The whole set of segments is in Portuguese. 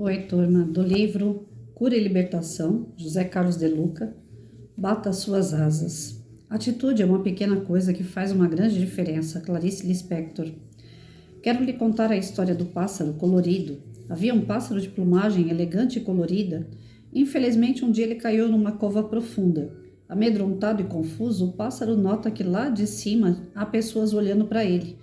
Oi, turma, do livro Cura e Libertação, José Carlos de Luca, Bata suas asas. Atitude é uma pequena coisa que faz uma grande diferença, Clarice Lispector. Quero lhe contar a história do pássaro colorido. Havia um pássaro de plumagem elegante e colorida. Infelizmente, um dia ele caiu numa cova profunda. Amedrontado e confuso, o pássaro nota que lá de cima há pessoas olhando para ele.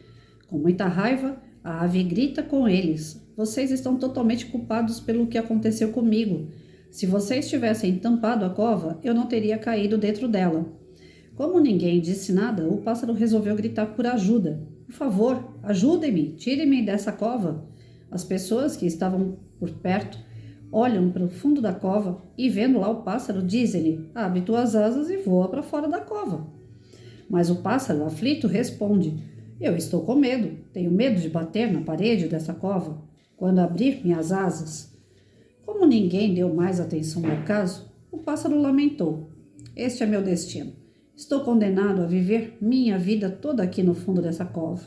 Com muita raiva, a ave grita com eles: vocês estão totalmente culpados pelo que aconteceu comigo. Se vocês tivessem tampado a cova, eu não teria caído dentro dela. Como ninguém disse nada, o pássaro resolveu gritar por ajuda. Por favor, ajudem-me, tirem-me dessa cova. As pessoas que estavam por perto olham para o fundo da cova e, vendo lá o pássaro, dizem-lhe: abre tuas asas e voa para fora da cova. Mas o pássaro, aflito, responde: eu estou com medo, tenho medo de bater na parede dessa cova quando abrir minhas asas. Como ninguém deu mais atenção ao caso, o pássaro lamentou: este é meu destino. Estou condenado a viver minha vida toda aqui no fundo dessa cova.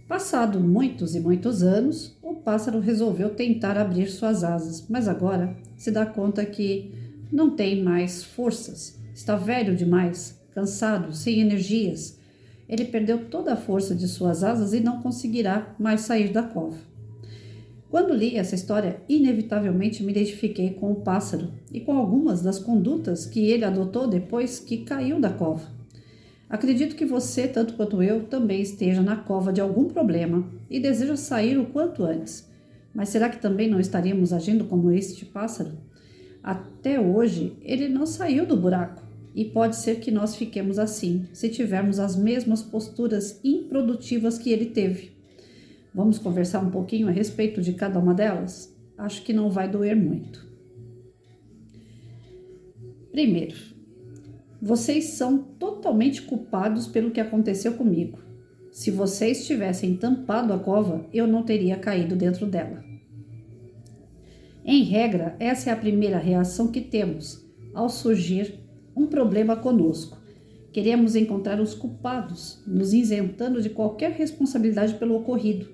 Passado muitos e muitos anos, o pássaro resolveu tentar abrir suas asas, mas agora se dá conta que não tem mais forças, está velho demais, cansado, sem energias. Ele perdeu toda a força de suas asas e não conseguirá mais sair da cova. Quando li essa história, inevitavelmente me identifiquei com o pássaro e com algumas das condutas que ele adotou depois que caiu da cova. Acredito que você, tanto quanto eu, também esteja na cova de algum problema e deseja sair o quanto antes. Mas será que também não estaríamos agindo como este pássaro? Até hoje, ele não saiu do buraco. E pode ser que nós fiquemos assim, se tivermos as mesmas posturas improdutivas que ele teve. Vamos conversar um pouquinho a respeito de cada uma delas? Acho que não vai doer muito. Primeiro, vocês são totalmente culpados pelo que aconteceu comigo. Se vocês tivessem tampado a cova, eu não teria caído dentro dela. Em regra, essa é a primeira reação que temos ao surgir um problema conosco. Queremos encontrar os culpados, nos isentando de qualquer responsabilidade pelo ocorrido.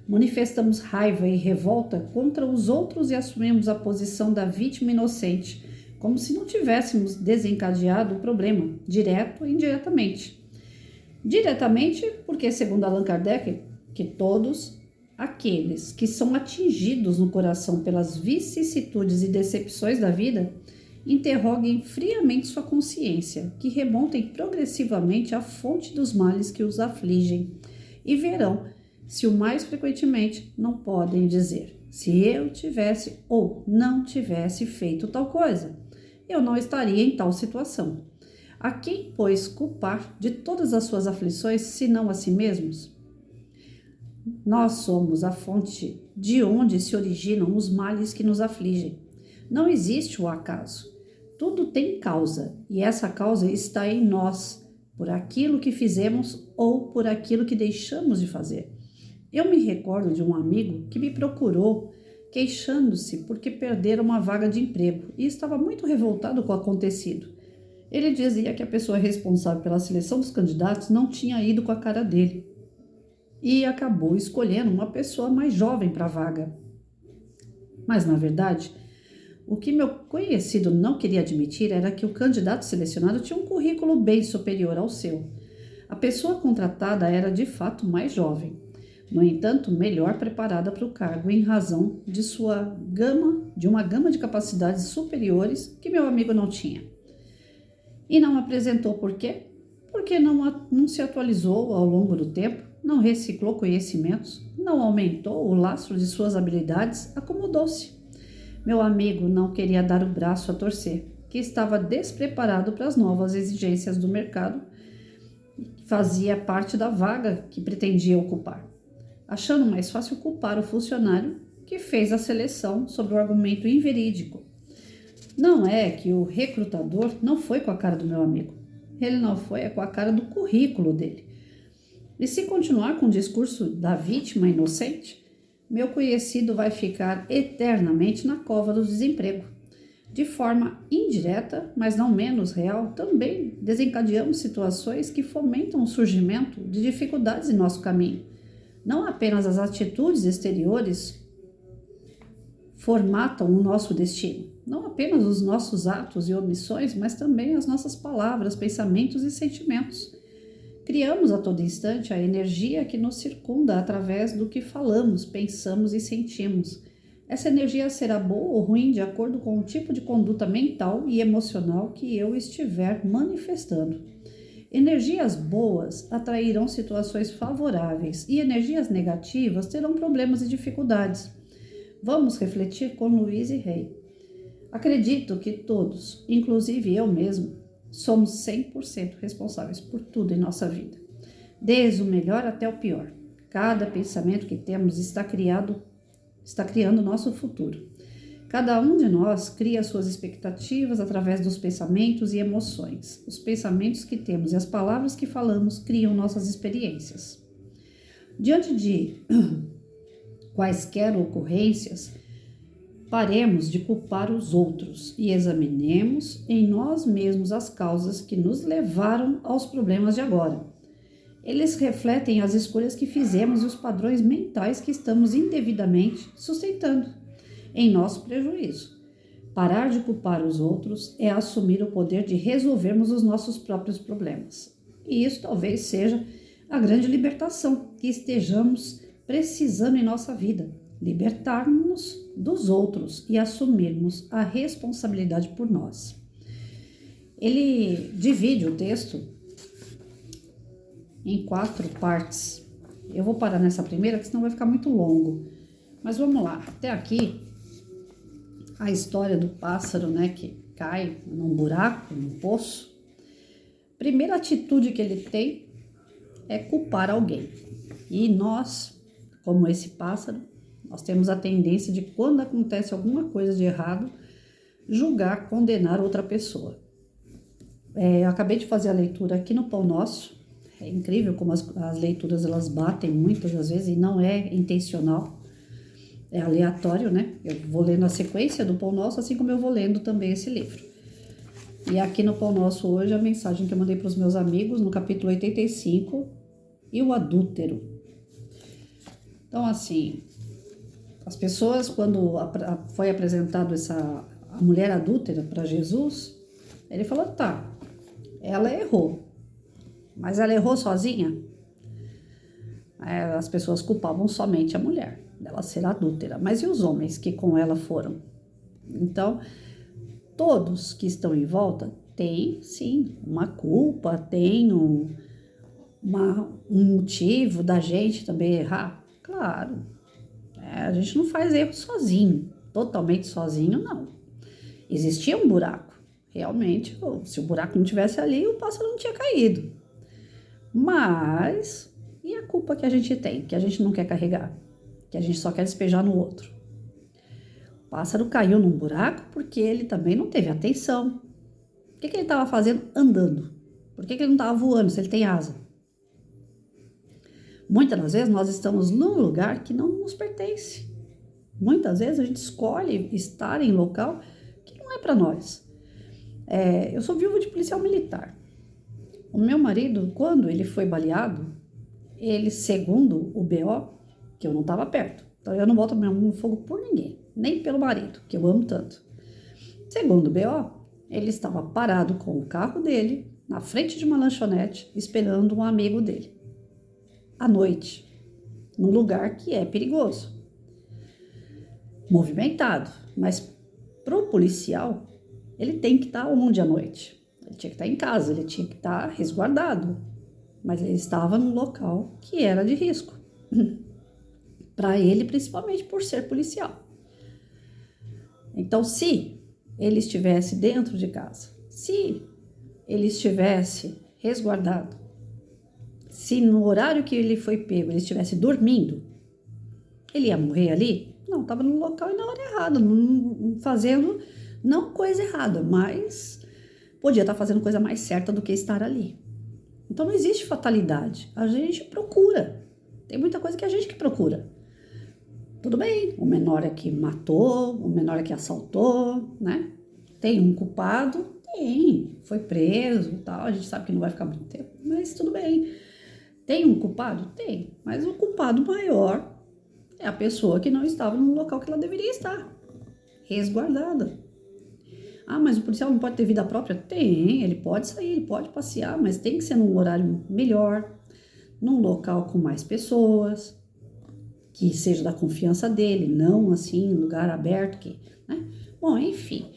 Manifestamos raiva e revolta contra os outros e assumimos a posição da vítima inocente, como se não tivéssemos desencadeado o problema, direto ou indiretamente. Diretamente, porque, segundo Allan Kardec, que todos aqueles que são atingidos no coração pelas vicissitudes e decepções da vida interroguem friamente sua consciência, que remontem progressivamente à fonte dos males que os afligem, e verão se o mais frequentemente não podem dizer: se eu tivesse ou não tivesse feito tal coisa, eu não estaria em tal situação. A quem, pois, culpar de todas as suas aflições, senão a si mesmos? Nós somos a fonte de onde se originam os males que nos afligem. Não existe o acaso. Tudo tem causa, e essa causa está em nós, por aquilo que fizemos ou por aquilo que deixamos de fazer. Eu me recordo de um amigo que me procurou queixando-se porque perdera uma vaga de emprego e estava muito revoltado com o acontecido. Ele dizia que a pessoa responsável pela seleção dos candidatos não tinha ido com a cara dele e acabou escolhendo uma pessoa mais jovem para a vaga. Mas, na verdade, o que meu conhecido não queria admitir era que o candidato selecionado tinha um currículo bem superior ao seu. A pessoa contratada era, de fato, mais jovem. No entanto, melhor preparada para o cargo em razão de uma gama de capacidades superiores que meu amigo não tinha. E não apresentou por quê? Porque não se atualizou ao longo do tempo, não reciclou conhecimentos, não aumentou o lastro de suas habilidades, acomodou-se. Meu amigo não queria dar o braço a torcer, que estava despreparado para as novas exigências do mercado, fazia parte da vaga que pretendia ocupar, achando mais fácil culpar o funcionário que fez a seleção sobre o argumento inverídico. Não é que o recrutador não foi com a cara do meu amigo. Ele não foi com a cara do currículo dele. E se continuar com o discurso da vítima inocente, meu conhecido vai ficar eternamente na cova do desemprego. De forma indireta, mas não menos real, também desencadeamos situações que fomentam o surgimento de dificuldades em nosso caminho. Não apenas as atitudes exteriores formatam o nosso destino. Não apenas os nossos atos e omissões, mas também as nossas palavras, pensamentos e sentimentos. Criamos a todo instante a energia que nos circunda através do que falamos, pensamos e sentimos. Essa energia será boa ou ruim de acordo com o tipo de conduta mental e emocional que eu estiver manifestando. Energias boas atrairão situações favoráveis e energias negativas terão problemas e dificuldades. Vamos refletir com Louise Hay. Acredito que todos, inclusive eu mesmo, somos 100% responsáveis por tudo em nossa vida, desde o melhor até o pior. Cada pensamento que temos está criando o nosso futuro. Cada um de nós cria suas expectativas através dos pensamentos e emoções. Os pensamentos que temos e as palavras que falamos criam nossas experiências. Diante de quaisquer ocorrências, paremos de culpar os outros e examinemos em nós mesmos as causas que nos levaram aos problemas de agora. Eles refletem as escolhas que fizemos e os padrões mentais que estamos indevidamente sustentando, em nosso prejuízo. Parar de culpar os outros é assumir o poder de resolvermos os nossos próprios problemas. E isso talvez seja a grande libertação que estejamos precisando em nossa vida. Libertar-nos dos outros e assumirmos a responsabilidade por nós. Ele divide o texto em 4 partes. Eu vou parar nessa primeira, que senão vai ficar muito longo. Mas vamos lá, até aqui, a história do pássaro, né, que cai num buraco, num poço. Primeira atitude que ele tem é culpar alguém. E nós, como esse pássaro, nós temos a tendência de, quando acontece alguma coisa de errado, julgar, condenar outra pessoa. Eu acabei de fazer a leitura aqui no Pão Nosso. É incrível como as leituras elas batem muitas das vezes e não é intencional. É aleatório, né? Eu vou lendo a sequência do Pão Nosso, assim como eu vou lendo também esse livro. E aqui no Pão Nosso hoje, a mensagem que eu mandei para os meus amigos, no capítulo 85, e o adúltero. Então, assim, as pessoas, quando foi apresentado a mulher adúltera para Jesus, ele falou, tá, ela errou, mas ela errou sozinha? As pessoas culpavam somente a mulher dela ser adúltera, mas e os homens que com ela foram? Então, todos que estão em volta têm, sim, uma culpa, tem um motivo da gente também errar, claro. A gente não faz erro sozinho, totalmente sozinho, não. Existia um buraco, realmente, se o buraco não tivesse ali, o pássaro não tinha caído. Mas, e a culpa que a gente tem, que a gente não quer carregar, que a gente só quer despejar no outro? O pássaro caiu num buraco porque ele também não teve atenção. O que ele estava fazendo andando? Por que ele não estava voando se ele tem asa? Muitas das vezes nós estamos num lugar que não nos pertence. Muitas vezes a gente escolhe estar em local que não é para nós. Eu sou viúva de policial militar. O meu marido, quando ele foi baleado, ele, segundo o BO, que eu não estava perto. Então eu não boto minha mão no fogo por ninguém, nem pelo marido, que eu amo tanto. Segundo o BO, ele estava parado com o carro dele, na frente de uma lanchonete, esperando um amigo dele. À noite, num lugar que é perigoso, movimentado, mas pro policial, ele tem que estar onde à noite? Ele tinha que estar em casa, ele tinha que estar resguardado, mas ele estava num local que era de risco, para ele, principalmente por ser policial. Então, se ele estivesse dentro de casa, se ele estivesse resguardado, se no horário que ele foi pego ele estivesse dormindo, ele ia morrer ali? Não, estava no local e na hora errada, fazendo não coisa errada, mas podia estar fazendo coisa mais certa do que estar ali. Então não existe fatalidade, a gente procura, tem muita coisa que a gente que procura. Tudo bem, o menor é que matou, o menor é que assaltou, né? Tem um culpado? Tem, foi preso e tal, a gente sabe que não vai ficar muito tempo, mas tudo bem. Tem um culpado? Tem, mas o culpado maior é a pessoa que não estava no local que ela deveria estar. resguardada. Ah, mas o policial não pode ter vida própria? Tem, ele pode sair, ele pode passear, mas tem que ser num horário melhor, num local com mais pessoas, que seja da confiança dele, não assim, em lugar aberto, né? Bom, enfim,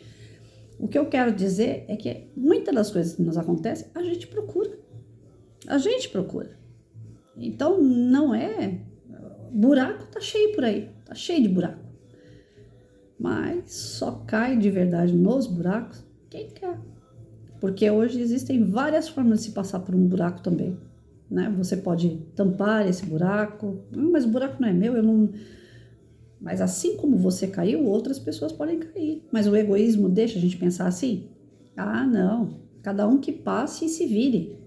o que eu quero dizer é que muitas das coisas que nos acontecem, a gente procura. A gente procura. Então, não é... Buraco tá cheio por aí, tá cheio de buraco. Mas só cai de verdade nos buracos quem quer. Porque hoje existem várias formas de se passar por um buraco também, né? Você pode tampar esse buraco. Mas o buraco não é meu, eu não... Mas assim como você caiu, outras pessoas podem cair. Mas o egoísmo deixa a gente pensar assim? Ah, não. Cada um que passe e se vire.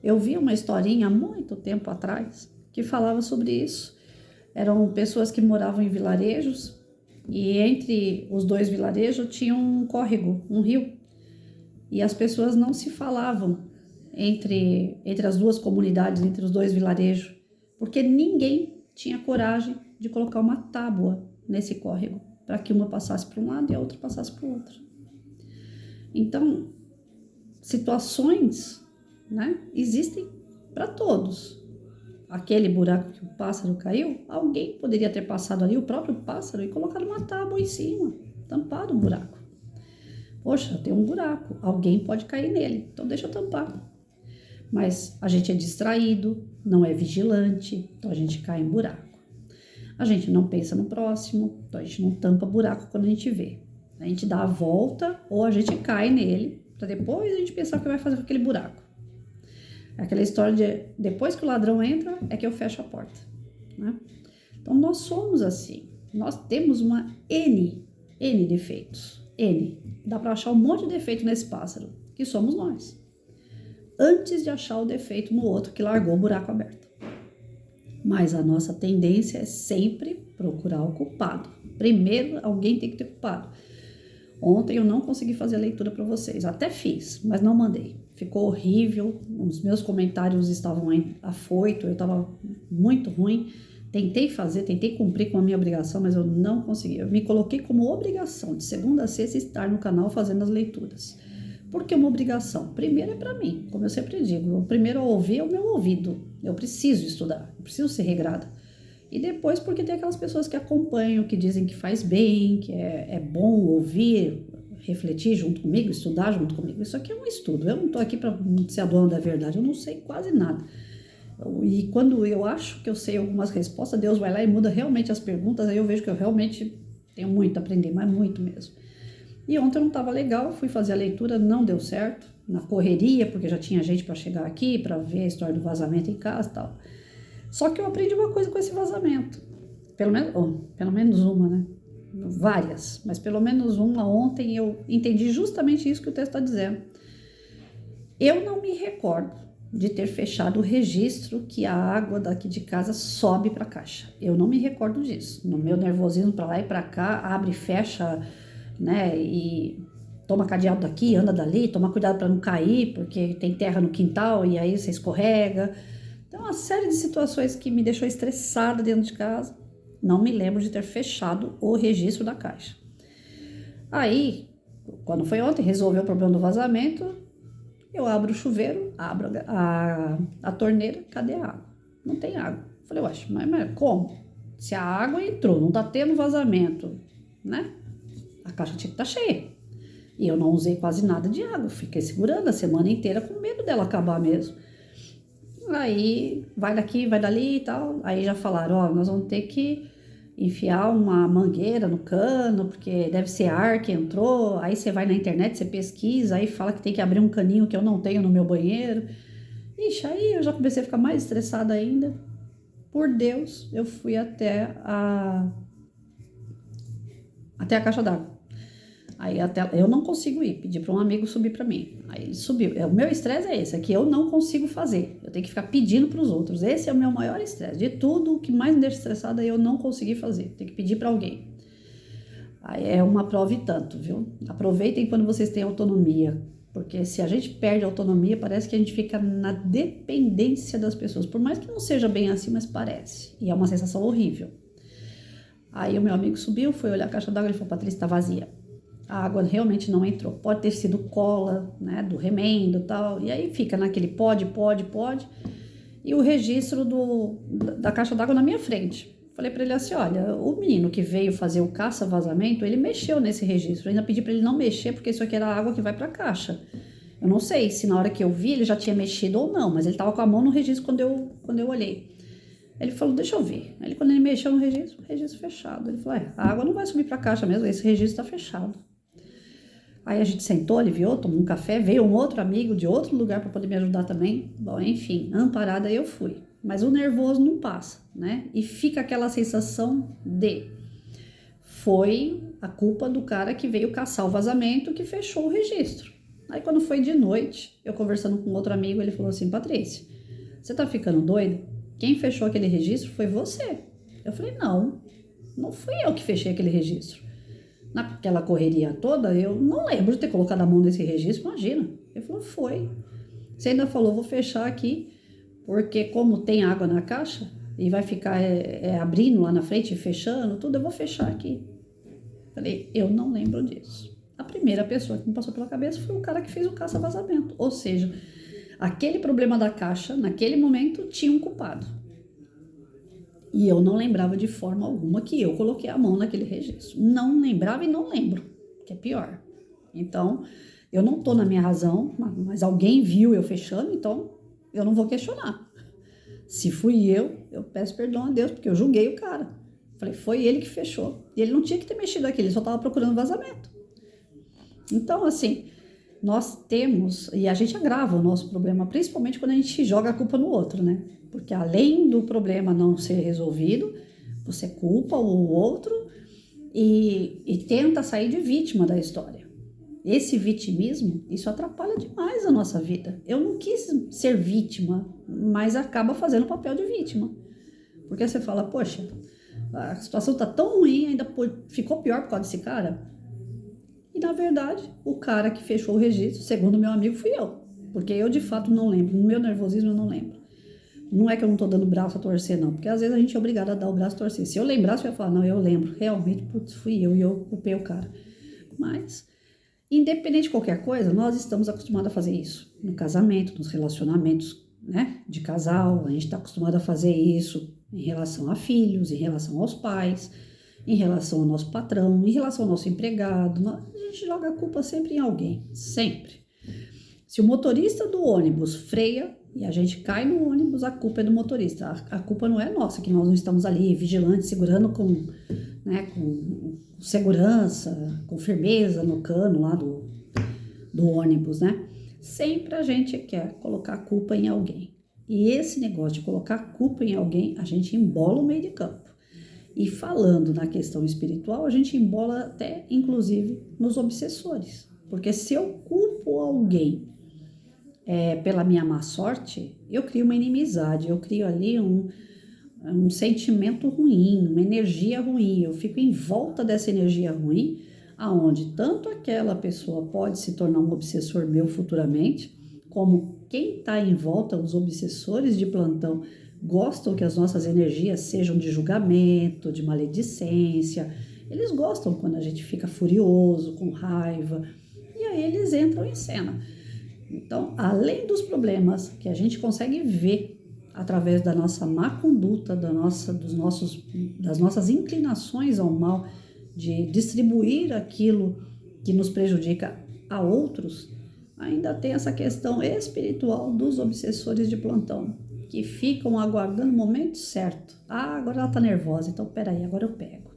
Eu vi uma historinha há muito tempo atrás que falava sobre isso. Eram pessoas que moravam em vilarejos e entre os dois vilarejos tinha um córrego, um rio. E as pessoas não se falavam entre as duas comunidades, entre os dois vilarejos, porque ninguém tinha coragem de colocar uma tábua nesse córrego, para que uma passasse para um lado e a outra passasse para o outro. Então, situações, né, existem para todos. Aquele buraco que o pássaro caiu, alguém poderia ter passado ali, o próprio pássaro, e colocado uma tábua em cima, tampado o buraco. Poxa, tem um buraco, alguém pode cair nele, então deixa eu tampar. Mas a gente é distraído, não é vigilante, então a gente cai em buraco. A gente não pensa no próximo, então a gente não tampa buraco quando a gente vê. A gente dá a volta ou a gente cai nele, para depois a gente pensar o que vai fazer com aquele buraco. Aquela história de depois que o ladrão entra, é que eu fecho a porta, né? Então nós somos assim, nós temos uma N defeitos, N. Dá para achar um monte de defeito nesse pássaro, que somos nós. Antes de achar o defeito no outro que largou o buraco aberto. Mas a nossa tendência é sempre procurar o culpado. Primeiro, alguém tem que ter culpado. Ontem eu não consegui fazer a leitura para vocês. Até fiz, mas não mandei. Ficou horrível. Os meus comentários estavam afoitos. Eu estava muito ruim. Tentei fazer, tentei cumprir com a minha obrigação, mas eu não consegui. Eu me coloquei como obrigação de segunda a sexta estar no canal fazendo as leituras. Por que uma obrigação? Primeiro é para mim, como eu sempre digo. O primeiro a ouvir é o meu ouvido. Eu preciso estudar, eu preciso ser regrada. E depois porque tem aquelas pessoas que acompanham, que dizem que faz bem, que é bom ouvir, refletir junto comigo, estudar junto comigo. Isso aqui é um estudo. Eu não estou aqui para ser a dona da verdade, eu não sei quase nada. E quando eu acho que eu sei algumas respostas, Deus vai lá e muda realmente as perguntas, aí eu vejo que eu realmente tenho muito a aprender, mas muito mesmo. E ontem não estava legal, fui fazer a leitura, não deu certo, na correria, porque já tinha gente para chegar aqui, para ver a história do vazamento em casa e tal. Só que eu aprendi uma coisa com esse vazamento, pelo menos uma, né? Várias, mas pelo menos uma ontem eu entendi justamente isso que o texto está dizendo. Eu não me recordo de ter fechado o registro que a água daqui de casa sobe para a caixa. Eu não me recordo disso. No meu nervosismo para lá e para cá, abre e fecha, né? E toma cadeado daqui, anda dali, toma cuidado para não cair, porque tem terra no quintal e aí você escorrega. Então, uma série de situações que me deixou estressada dentro de casa. Não me lembro de ter fechado o registro da caixa. Aí, quando foi ontem, resolveu o problema do vazamento, eu abro o chuveiro, abro a torneira, cadê a água? Não tem água. Falei, ué, mas como? Se a água entrou, não tá tendo vazamento, né? A caixa tinha que estar cheia. E eu não usei quase nada de água, fiquei segurando a semana inteira com medo dela acabar mesmo. Aí, vai daqui, vai dali e tal. Aí já falaram, ó, nós vamos ter que enfiar uma mangueira no cano, porque deve ser ar que entrou. Aí você vai na internet, você pesquisa, aí fala que tem que abrir um caninho que eu não tenho no meu banheiro. Ixi, aí eu já comecei a ficar mais estressada ainda. Por Deus, eu fui até a caixa d'água. Aí até eu não consigo ir, pedi para um amigo subir para mim. Aí ele subiu. O meu estresse é esse, é que eu não consigo fazer. Eu tenho que ficar pedindo para os outros. Esse é o meu maior estresse. De tudo, o que mais me deixa estressada é eu não conseguir fazer. Tenho que pedir para alguém. Aí é uma prova e tanto, viu? Aproveitem quando vocês têm autonomia. Porque se a gente perde a autonomia, parece que a gente fica na dependência das pessoas. Por mais que não seja bem assim, mas parece. E é uma sensação horrível. Aí o meu amigo subiu, foi olhar a caixa d'água e falou, Patrícia, tá vazia. A água realmente não entrou. Pode ter sido cola, né, do remendo e tal. E aí fica naquele pode. E o registro da caixa d'água na minha frente. Falei para ele assim, olha, o menino que veio fazer o caça-vazamento, ele mexeu nesse registro. Eu ainda pedi para ele não mexer, porque isso aqui era a água que vai para a caixa. Eu não sei se na hora que eu vi ele já tinha mexido ou não, mas ele estava com a mão no registro quando eu olhei. Ele falou, deixa eu ver. Aí quando ele mexeu no registro, o registro fechado. Ele falou, a água não vai subir para a caixa mesmo, esse registro está fechado. Aí a gente sentou, aliviou, tomou um café, veio um outro amigo de outro lugar para poder me ajudar também. Bom, enfim, amparada eu fui. Mas o nervoso não passa, né? E fica aquela sensação de foi a culpa do cara que veio caçar o vazamento que fechou o registro. Aí quando foi de noite, eu conversando com outro amigo, ele falou assim, Patrícia, você tá ficando doida? Quem fechou aquele registro foi você. Eu falei, não fui eu que fechei aquele registro. Naquela correria toda, eu não lembro de ter colocado a mão nesse registro, imagina. Ele falou, foi. Você ainda falou, vou fechar aqui, porque como tem água na caixa, e vai ficar abrindo lá na frente, fechando, tudo, eu vou fechar aqui. Falei, eu não lembro disso. A primeira pessoa que me passou pela cabeça foi o cara que fez o caça-vazamento. Ou seja, aquele problema da caixa, naquele momento, tinha um culpado. E eu não lembrava de forma alguma que eu coloquei a mão naquele registro. Não lembrava e não lembro, que é pior. Então, eu não tô na minha razão, mas alguém viu eu fechando, então eu não vou questionar. Se fui eu peço perdão a Deus, porque eu julguei o cara. Falei, foi ele que fechou. E ele não tinha que ter mexido aqui, ele só estava procurando vazamento. Então, assim, nós temos, e a gente agrava o nosso problema, principalmente quando a gente joga a culpa no outro, né? Porque além do problema não ser resolvido, você culpa o outro e tenta sair de vítima da história. Esse vitimismo, isso atrapalha demais a nossa vida. Eu não quis ser vítima, mas acaba fazendo o papel de vítima. Porque você fala, poxa, a situação tá tão ruim, ainda ficou pior por causa desse cara. E na verdade, o cara que fechou o registro, segundo meu amigo, fui eu. Porque eu de fato não lembro, no meu nervosismo eu não lembro. Não é que eu não tô dando braço a torcer, não. Porque às vezes a gente é obrigado a dar o braço a torcer. Se eu lembrasse, eu ia falar, não, eu lembro. Realmente, putz, fui eu e eu culpei o cara. Mas, independente de qualquer coisa, nós estamos acostumados a fazer isso. No casamento, nos relacionamentos, né, de casal. A gente está acostumado a fazer isso em relação a filhos, em relação aos pais, em relação ao nosso patrão, em relação ao nosso empregado. A gente joga a culpa sempre em alguém. Sempre. Se o motorista do ônibus freia e a gente cai no ônibus, a culpa é do motorista. A culpa não é nossa, que nós não estamos ali vigilantes, segurando com segurança, com firmeza no cano lá do ônibus, né? Sempre a gente quer colocar a culpa em alguém. E esse negócio de colocar a culpa em alguém, a gente embola o meio de campo. E falando na questão espiritual, a gente embola até, inclusive, nos obsessores. Porque se eu culpo alguém pela minha má sorte, eu crio uma inimizade, eu crio ali um sentimento ruim, uma energia ruim. Eu fico em volta dessa energia ruim, aonde tanto aquela pessoa pode se tornar um obsessor meu futuramente, como quem está em volta, os obsessores de plantão, gostam que as nossas energias sejam de julgamento, de maledicência. Eles gostam quando a gente fica furioso, com raiva, e aí eles entram em cena. Então, além dos problemas que a gente consegue ver através da nossa má conduta, das nossas inclinações ao mal, de distribuir aquilo que nos prejudica a outros, ainda tem essa questão espiritual dos obsessores de plantão, que ficam aguardando o momento certo. Agora ela tá nervosa, então peraí, agora eu pego.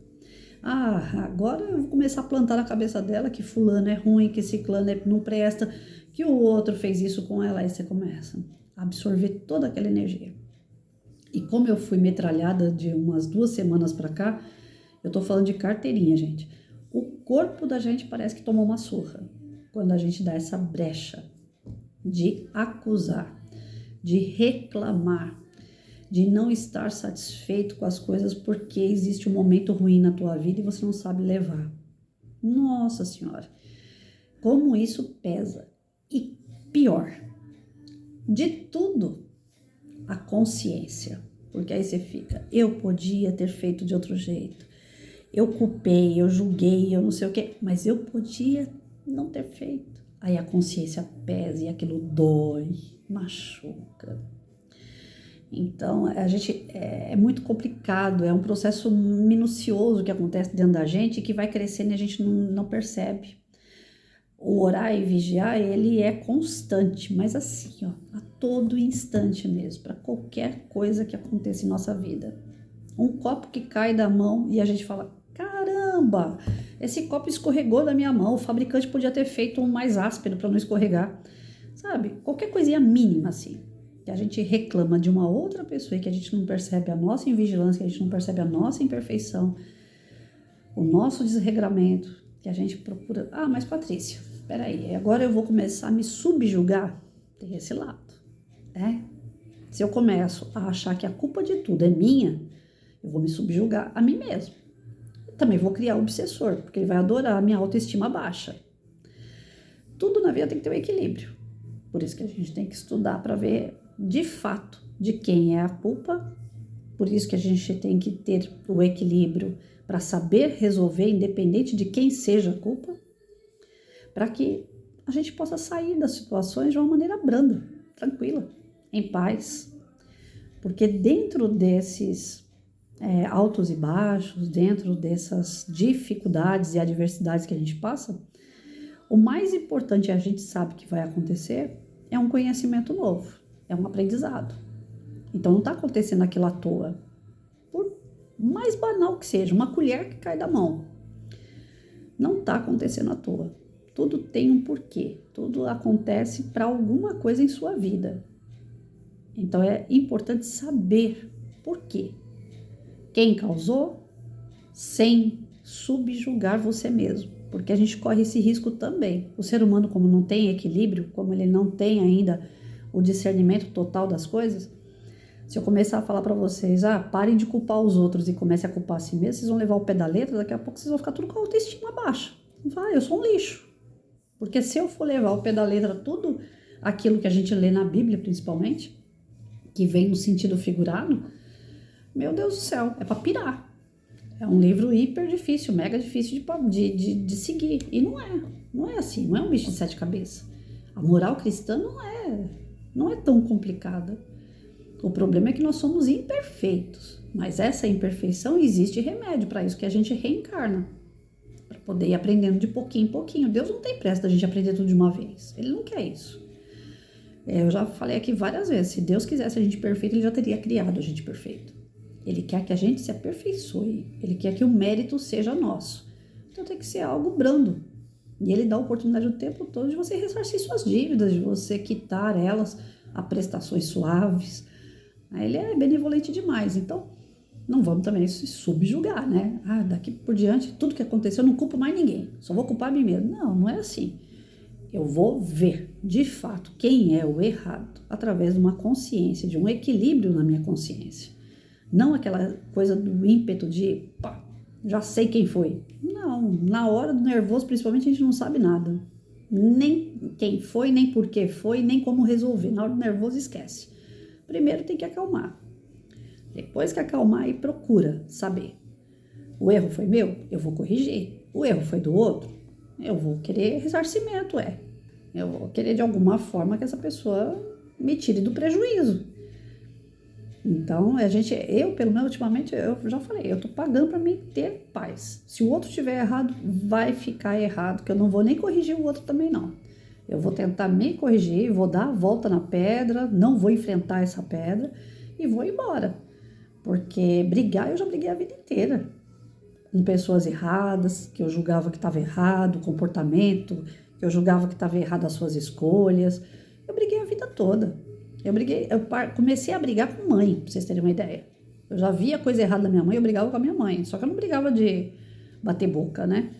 Agora eu vou começar a plantar na cabeça dela que fulano é ruim, que ciclano não presta, que o outro fez isso com ela, aí você começa a absorver toda aquela energia. E como eu fui metralhada de umas 2 semanas pra cá, eu tô falando de carteirinha, gente. O corpo da gente parece que tomou uma surra quando a gente dá essa brecha de acusar, de reclamar, de não estar satisfeito com as coisas porque existe um momento ruim na tua vida e você não sabe levar. Nossa Senhora, como isso pesa. E pior, de tudo, a consciência. Porque aí você fica, eu podia ter feito de outro jeito. eu culpei, eu julguei, eu não sei o quê, mas eu podia não ter feito. Aí a consciência pesa e aquilo dói, machuca. Então, a gente é muito complicado, é um processo minucioso que acontece dentro da gente que vai crescendo e a gente não percebe. O orar e vigiar, ele é constante, mas assim, ó, a todo instante mesmo, para qualquer coisa que aconteça em nossa vida. Um copo que cai da mão e a gente fala, caramba, esse copo escorregou da minha mão, o fabricante podia ter feito um mais áspero para não escorregar, sabe? Qualquer coisinha mínima assim, que a gente reclama de uma outra pessoa e que a gente não percebe a nossa invigilância, que a gente não percebe a nossa imperfeição, o nosso desregramento, que a gente procura, mas Patrícia, peraí, agora eu vou começar a me subjugar, tem esse lado, né? Se eu começo a achar que a culpa de tudo é minha, eu vou me subjugar a mim mesmo. Eu também vou criar um obsessor, porque ele vai adorar a minha autoestima baixa. Tudo na vida tem que ter um equilíbrio. Por isso que a gente tem que estudar para ver, de fato, de quem é a culpa. Por isso que a gente tem que ter o equilíbrio para saber resolver, independente de quem seja a culpa, para que a gente possa sair das situações de uma maneira branda, tranquila, em paz. Porque dentro desses altos e baixos, dentro dessas dificuldades e adversidades que a gente passa, o mais importante a gente sabe que vai acontecer é um conhecimento novo, é um aprendizado. Então não está acontecendo aquilo à toa, por mais banal que seja, uma colher que cai da mão, não está acontecendo à toa. Tudo tem um porquê, tudo acontece para alguma coisa em sua vida. Então é importante saber por quê. Quem causou, sem subjugar você mesmo, porque a gente corre esse risco também. O ser humano, como não tem equilíbrio, como ele não tem ainda o discernimento total das coisas, se eu começar a falar para vocês, parem de culpar os outros e comecem a culpar a si mesmos, vocês vão levar o pé da letra, daqui a pouco vocês vão ficar tudo com a autoestima baixa. Eu sou um lixo. Porque se eu for levar ao pé da letra tudo aquilo que a gente lê na Bíblia, principalmente, que vem no sentido figurado, meu Deus do céu, é para pirar. É um livro hiper difícil, mega difícil de seguir. E não é assim, não é um bicho de 7 cabeças. A moral cristã não é tão complicada. O problema é que nós somos imperfeitos, mas essa imperfeição existe remédio para isso, que a gente reencarna, para poder ir aprendendo de pouquinho em pouquinho. Deus não tem pressa da gente aprender tudo de uma vez, Ele não quer isso. Eu já falei aqui várias vezes, se Deus quisesse a gente perfeito, Ele já teria criado a gente perfeito. Ele quer que a gente se aperfeiçoe, Ele quer que o mérito seja nosso. Então tem que ser algo brando. E Ele dá a oportunidade o tempo todo de você ressarcir suas dívidas, de você quitar elas a prestações suaves. Ele é benevolente demais, então não vamos também se subjugar, né? Daqui por diante, tudo que aconteceu, eu não culpo mais ninguém, só vou culpar a mim mesmo. Não é assim. Eu vou ver, de fato, quem é o errado, através de uma consciência, de um equilíbrio na minha consciência. Não aquela coisa do ímpeto de, já sei quem foi. Não, na hora do nervoso, principalmente, a gente não sabe nada. Nem quem foi, nem por que foi, nem como resolver. Na hora do nervoso, esquece. Primeiro tem que acalmar. Depois que acalmar, aí procura saber. O erro foi meu? Eu vou corrigir. O erro foi do outro? Eu vou querer ressarcimento, Eu vou querer de alguma forma que essa pessoa me tire do prejuízo. Então, eu pelo menos ultimamente, eu já falei, eu tô pagando para mim ter paz. Se o outro estiver errado, vai ficar errado, que eu não vou nem corrigir o outro também não. Eu vou tentar me corrigir, vou dar a volta na pedra, não vou enfrentar essa pedra e vou embora. Porque brigar, eu já briguei a vida inteira. Com pessoas erradas, que eu julgava que estava errado, o comportamento, que eu julgava que estava errado as suas escolhas. Eu briguei a vida toda. Eu comecei a brigar com mãe, pra vocês terem uma ideia. Eu já via coisa errada da minha mãe, eu brigava com a minha mãe. Só que eu não brigava de bater boca, né?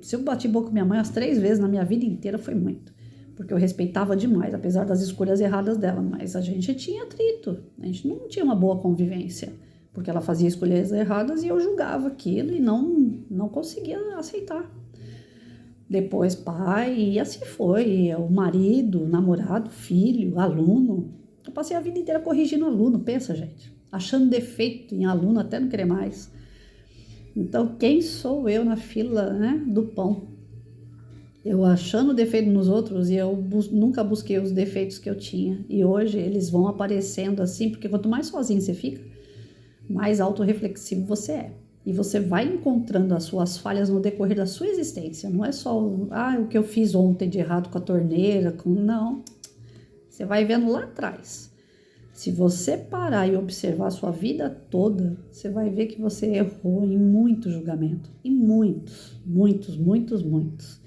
Se eu bati boca com minha mãe umas 3 vezes na minha vida inteira, foi muito. Porque eu respeitava demais, apesar das escolhas erradas dela. Mas a gente tinha atrito, a gente não tinha uma boa convivência. Porque ela fazia escolhas erradas e eu julgava aquilo e não conseguia aceitar. Depois pai, e assim foi, o marido, namorado, filho, aluno. Eu passei a vida inteira corrigindo aluno, pensa, gente. Achando defeito em aluno até não querer mais. Então, quem sou eu na fila, né, do pão? Eu achando defeito nos outros e eu nunca busquei os defeitos que eu tinha. E hoje eles vão aparecendo assim, porque quanto mais sozinho você fica, mais autorreflexivo você é. E você vai encontrando as suas falhas no decorrer da sua existência. Não é só o que eu fiz ontem de errado com a torneira. Não. Você vai vendo lá atrás. Se você parar e observar a sua vida toda, você vai ver que você errou em muito julgamento. Em muitos, muitos, muitos, muitos.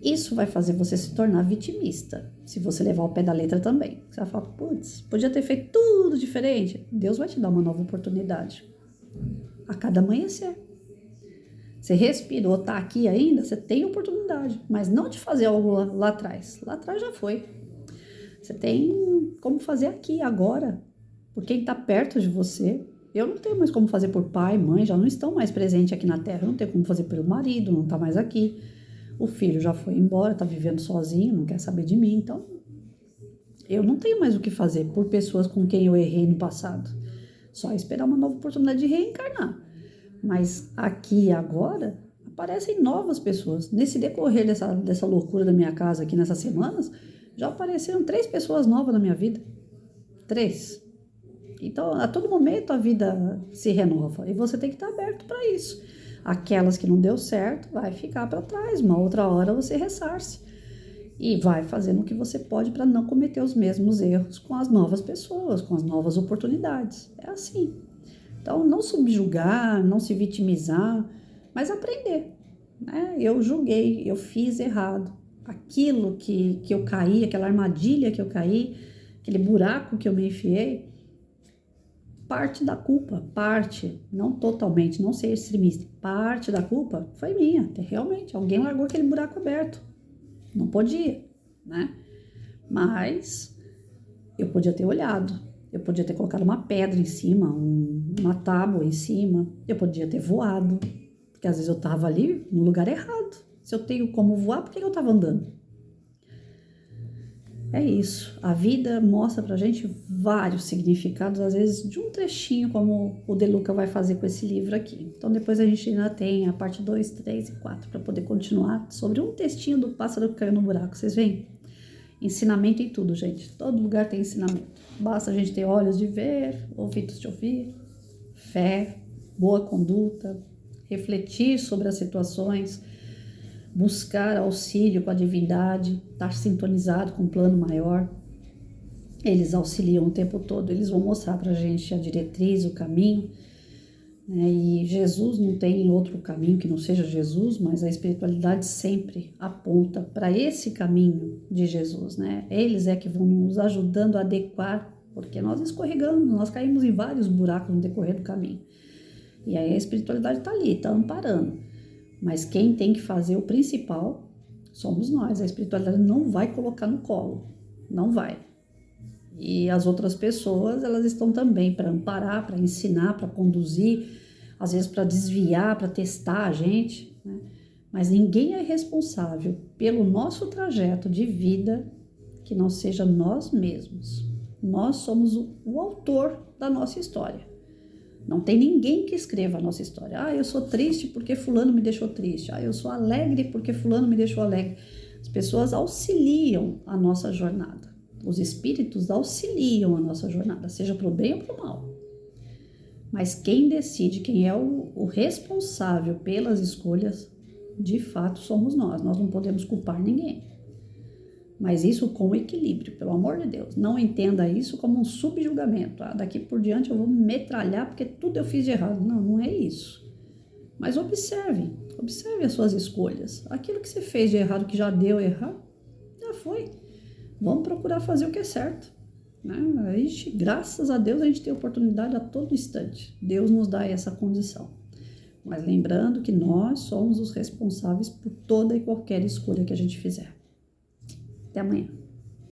Isso vai fazer você se tornar vitimista, se você levar o pé da letra também. Você vai falar, putz, podia ter feito tudo diferente. Deus vai te dar uma nova oportunidade. A cada amanhecer. Você respirou, tá aqui ainda, você tem oportunidade. Mas não de fazer algo lá atrás. Lá atrás já foi. Você tem como fazer aqui, agora. Por quem está perto de você. Eu não tenho mais como fazer por pai, mãe, já não estão mais presentes aqui na Terra. Eu não tenho como fazer pelo marido, não está mais aqui. O filho já foi embora, está vivendo sozinho, não quer saber de mim. Então, eu não tenho mais o que fazer por pessoas com quem eu errei no passado. Só esperar uma nova oportunidade de reencarnar. Mas aqui e agora, aparecem novas pessoas. Nesse decorrer dessa loucura da minha casa aqui nessas semanas, já apareceram 3 pessoas novas na minha vida. 3. Então, a todo momento a vida se renova e você tem que estar aberto para isso. Aquelas que não deu certo, vai ficar para trás. Uma outra hora você ressarce e vai fazendo o que você pode para não cometer os mesmos erros com as novas pessoas, com as novas oportunidades. É assim. Então, não subjugar, não se vitimizar, mas aprender. Né? Eu julguei, eu fiz errado. Aquilo que eu caí, aquela armadilha que eu caí, aquele buraco que eu me enfiei, parte da culpa, não totalmente, não ser extremista, parte da culpa foi minha, realmente, alguém largou aquele buraco aberto, não podia, né? Mas eu podia ter olhado, eu podia ter colocado uma pedra em cima, uma tábua em cima, eu podia ter voado, porque às vezes eu tava ali no lugar errado. Se eu tenho como voar, por que eu estava andando? É isso. A vida mostra pra gente vários significados, às vezes de um trechinho, como o De Luca vai fazer com esse livro aqui. Então depois a gente ainda tem a parte 2, 3 e 4 para poder continuar sobre um textinho do pássaro que caiu no buraco. Vocês veem? Ensinamento em tudo, gente. Todo lugar tem ensinamento. Basta a gente ter olhos de ver, ouvidos de ouvir, fé, boa conduta, refletir sobre as situações, buscar auxílio com a divindade, estar sintonizado com um plano maior. Eles auxiliam o tempo todo, eles vão mostrar pra gente a diretriz, o caminho, né? E Jesus não tem outro caminho que não seja Jesus, mas a espiritualidade sempre aponta para esse caminho de Jesus, né? Eles é que vão nos ajudando a adequar, porque nós escorregamos, nós caímos em vários buracos no decorrer do caminho. E aí a espiritualidade está ali, está amparando. Mas quem tem que fazer o principal somos nós. A espiritualidade não vai colocar no colo, não vai. E as outras pessoas, elas estão também para amparar, para ensinar, para conduzir, às vezes para desviar, para testar a gente, né? Mas ninguém é responsável pelo nosso trajeto de vida que não seja nós mesmos. Nós somos o autor da nossa história. Não tem ninguém que escreva a nossa história. Ah, eu sou triste porque fulano me deixou triste. Ah, eu sou alegre porque fulano me deixou alegre. As pessoas auxiliam a nossa jornada. Os espíritos auxiliam a nossa jornada, seja para o bem ou para o mal. Mas quem decide, quem é o responsável pelas escolhas, de fato somos nós. Nós não podemos culpar ninguém. Mas isso com equilíbrio, pelo amor de Deus. Não entenda isso como um subjugamento. Ah, daqui por diante eu vou me metralhar porque tudo eu fiz de errado. Não, não é isso. Mas observe as suas escolhas. Aquilo que você fez de errado, que já deu errado, já foi. Vamos procurar fazer o que é certo. Né? Graças a Deus a gente tem oportunidade a todo instante. Deus nos dá essa condição. Mas lembrando que nós somos os responsáveis por toda e qualquer escolha que a gente fizer. Até amanhã.